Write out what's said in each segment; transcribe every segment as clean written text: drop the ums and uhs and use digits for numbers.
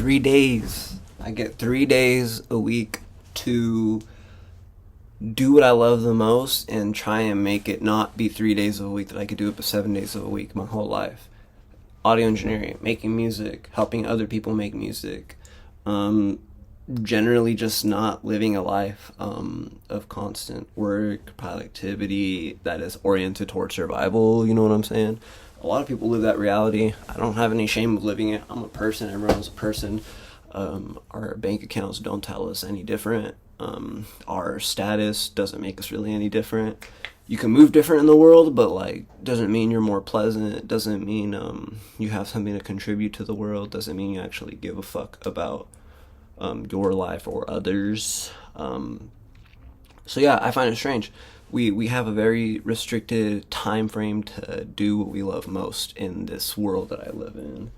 3 days. I get 3 days a week to do what I love the most and try and make it not be 3 days of a week that I could do it, but 7 days of a week my whole life. Audio engineering, making music, helping other people make music. Generally just not living a life of constant work, productivity that is oriented towards survival, you know what I'm saying? A lot of people live that reality. I don't have any shame of living it. I'm a person, everyone's a person. Our bank accounts don't tell us any different. Our status doesn't make us really any different. You can move different in the world, but like doesn't mean you're more pleasant, doesn't mean you have something to contribute to the world, doesn't mean you actually give a fuck about your life or others. So yeah, I find it strange. We have a very restricted time frame to do what we love most in this world that I live in.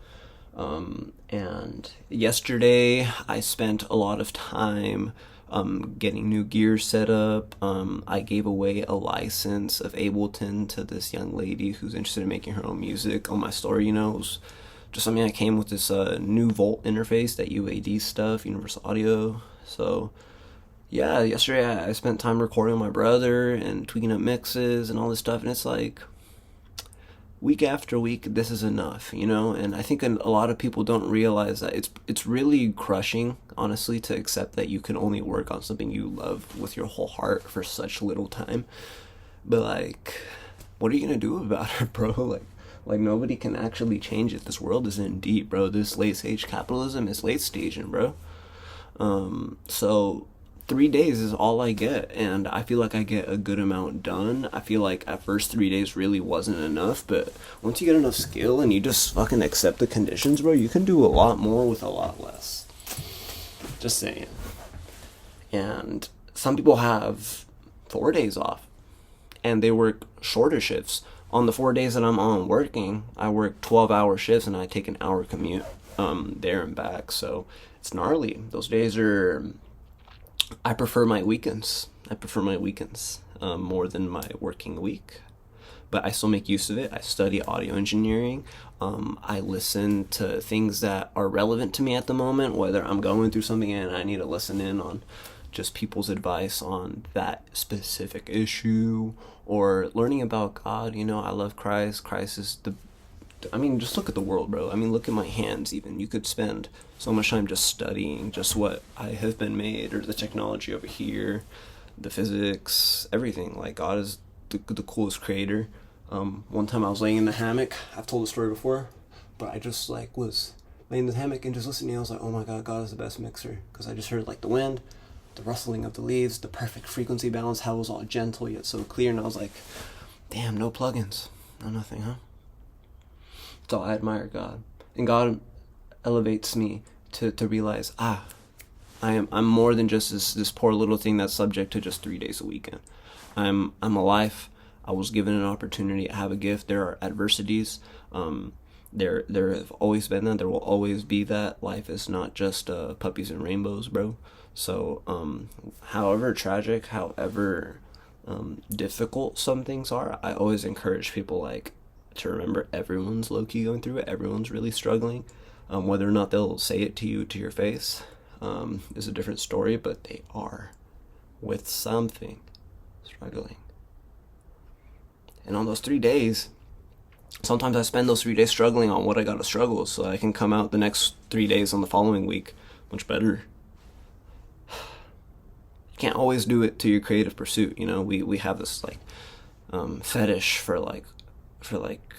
And yesterday I spent a lot of time getting new gear set up. I gave away a license of Ableton to this young lady who's interested in making her own music on my story. You know, it was just something that came with this new Volt interface, that UAD stuff, Universal Audio. So yeah, yesterday I spent time recording with my brother and tweaking up mixes and all this stuff, and it's like week after week this is enough, you know. And I think a lot of people don't realize that it's really crushing, honestly, to accept that you can only work on something you love with your whole heart for such little time. But like, what are you gonna do about it, bro? Like nobody can actually change it. This world is in deep, bro. This late stage capitalism is late staging, bro. So 3 days is all I get, and I feel like I get a good amount done. I feel like at first 3 days really wasn't enough, but once you get enough skill and you just fucking accept the conditions, bro, you can do a lot more with a lot less. Just saying. And some people have 4 days off, and they work shorter shifts. On the 4 days that I'm on working, I work 12-hour shifts, and I take an hour commute there and back, so it's gnarly. Those days are... I prefer my weekends. More than my working week. But I still make use of it. I study audio engineering. I listen to things that are relevant to me at the moment, whether I'm going through something and I need to listen in on just people's advice on that specific issue, or learning about God. You know, I love Christ. Christ is just look at the world, bro. I mean, look at my hands even. You could spend so much time just studying just what I have been made, or the technology over here, the physics, everything. Like, God is the coolest creator. One time I was laying in the hammock. I've told the story before, but I just like was laying in the hammock and just listening. I was like, oh my God, God is the best mixer. Because I just heard like the wind, the rustling of the leaves, the perfect frequency balance, how it was all gentle yet so clear. And I was like, damn, no plugins, no nothing, huh? So I admire God, and God elevates me to realize, I'm more than just this poor little thing that's subject to just 3 days a weekend. I'm alive. I was given an opportunity. I have a gift. There are adversities. There have always been that. There will always be that. Life is not just puppies and rainbows, bro. So however tragic, however difficult some things are, I always encourage people like to remember everyone's low-key going through it. Everyone's really struggling. Whether or not they'll say it to you to your face is a different story, but they are with something struggling. And on those 3 days, sometimes I spend those 3 days struggling on what I gotta struggle so I can come out the next 3 days on the following week much better. You can't always do it to your creative pursuit, you know. We have this like fetish for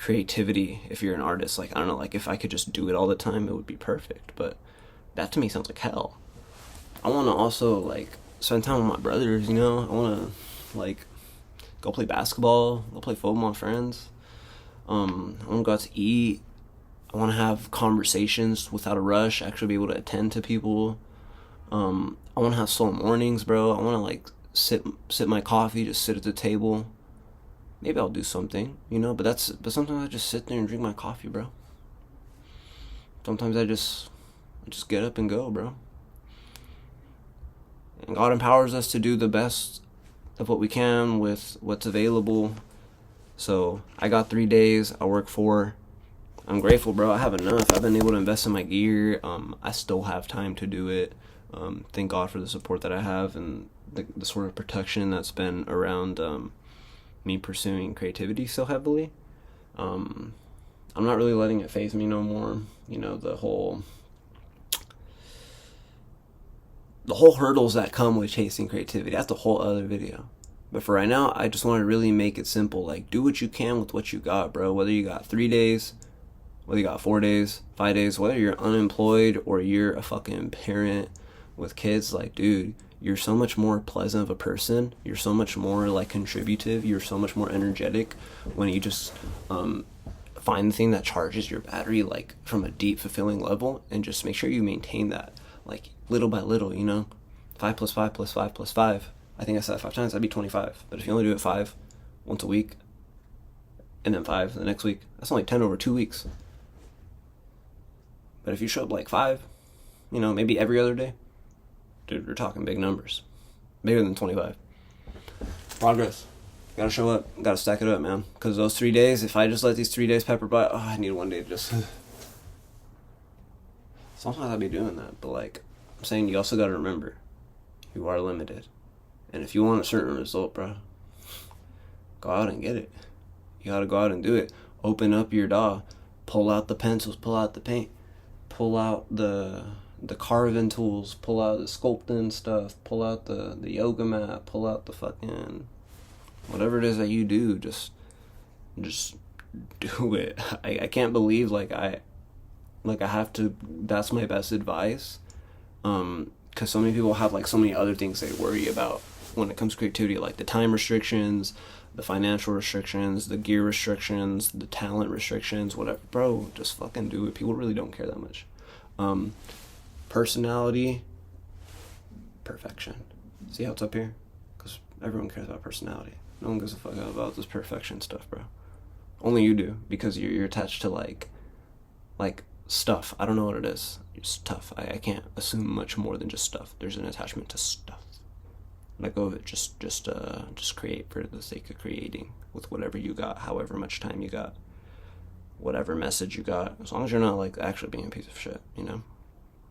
creativity. If you're an artist, like, I don't know, like if I could just do it all the time, it would be perfect, but that to me sounds like hell. I want to also like spend time with my brothers, you know. I want to like go play basketball, go play football with my friends. I want to go out to eat. I want to have conversations without a rush, actually be able to attend to people. I want to have slow mornings, bro. I want to like sip my coffee, just sit at the table. Maybe I'll do something, you know, but sometimes I just sit there and drink my coffee, bro. Sometimes I just get up and go, bro. And God empowers us to do the best of what we can with what's available. So I got 3 days. I work 4. I'm grateful, bro. I have enough. I've been able to invest in my gear. I still have time to do it. Thank God for the support that I have and the sort of protection that's been around me pursuing creativity so heavily. I'm not really letting it phase me no more. You know, the whole hurdles that come with chasing creativity. That's a whole other video. But for right now, I just want to really make it simple. Like, do what you can with what you got, bro. Whether you got 3 days, whether you got 4 days, 5 days, whether you're unemployed or you're a fucking parent with kids, like, dude, you're so much more pleasant of a person. You're so much more, like, contributive. You're so much more energetic when you just find the thing that charges your battery, like, from a deep, fulfilling level, and just make sure you maintain that, like, little by little, you know? 5 plus 5 plus 5 plus 5. I think I said that 5 times, that'd be 25. But if you only do it 5 once a week, and then 5 the next week, that's only 10 over 2 weeks. But if you show up like 5, you know, maybe every other day, dude, we're talking big numbers. Bigger than 25. Progress. Gotta show up. Gotta stack it up, man. Because those 3 days, if I just let these 3 days pepper by, I need 1 day to just... Sometimes I'll be doing that, but, like, I'm saying you also gotta remember, you are limited. And if you want a certain result, bro, go out and get it. You gotta go out and do it. Open up your DAW. Pull out the pencils. Pull out the paint. Pull out the carving tools. Pull out the sculpting stuff. Pull out the yoga mat. Pull out the fucking... whatever it is that you do, just do it. I can't believe, like, I have to... That's my best advice. Because so many people have, like, so many other things they worry about when it comes to creativity, like the time restrictions, the financial restrictions, the gear restrictions, the talent restrictions, whatever. Bro, just fucking do it. People really don't care that much. Personality, perfection. See how it's up here? Because everyone cares about personality. No one gives a fuck about this perfection stuff, bro. Only you do, because you're attached to, like stuff. I don't know what it is. It's tough. I can't assume much more than just stuff. There's an attachment to stuff. Let go of it. Just create for the sake of creating with whatever you got, however much time you got, whatever message you got. As long as you're not, like, actually being a piece of shit, you know?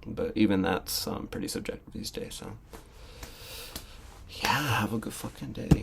But even that's pretty subjective these days, so... Yeah, have a good fucking day.